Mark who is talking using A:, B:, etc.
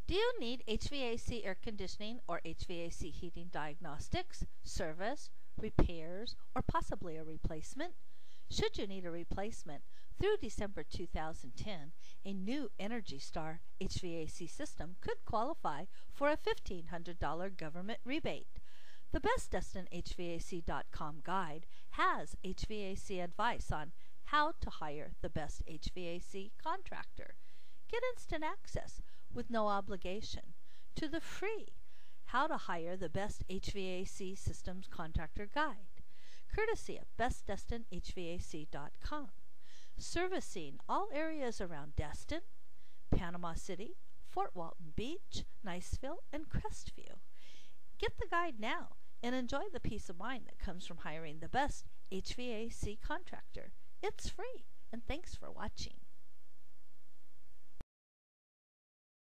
A: Do you need HVAC air conditioning or HVAC heating diagnostics, service, repairs, or possibly a replacement? Should you need a replacement, through December 2010, a new Energy Star HVAC system could qualify for a $1,500 government rebate. The BestDestinHVAC.com guide has HVAC advice on how to hire the best HVAC contractor. Get instant access with no obligation to the free How to Hire the Best HVAC Systems Contractor guide, courtesy of BestDestinHVAC.com, servicing all areas around Destin, Panama City, Fort Walton Beach, Niceville, and Crestview. Get the guide now and enjoy the peace of mind that comes from hiring the best HVAC contractor. It's free, and thanks for watching.